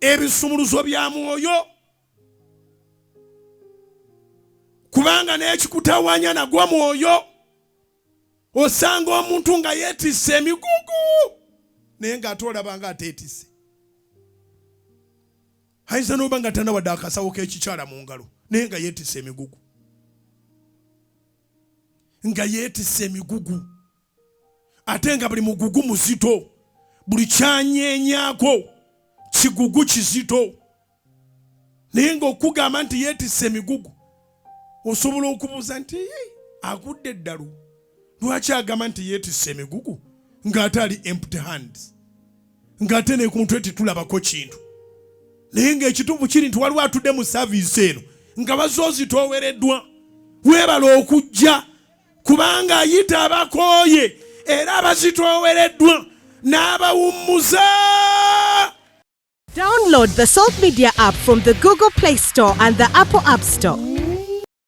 ebisumuluzo bya mwoyo, kubanga nekikutawanya nagwo mwoyo. Osanga omuntu nga yeetisse emigugu naye ng'ate olabanga ateetisse. Ayinza n'oba nga tannawadde akasawo k'ekikyala mu ngalo naye nga yeetisse emigugu. Nga yeetisse emigugu. Ate nga buli mugugu muzito, buli kyanyenyaako kigugu kizito. Naye ng'okugamba nti yeetisse emigugu, osobola okubuuza nti agudde eddalu. Lwaki agamba nti yeetisse emigugu ng'ate ali empty hands, ng'ate ne ku mutwe titulabako kintu? Naye ng'ekituufu kiri nti waliwo atudde mu saaviisi eno nga bazoozitoowereddwa. Weebala okujja kubanga ayita abakooye era abazitoowereddwa n'abawummuza. Download the Salt Media app from the Google Play Store and the Apple App Store.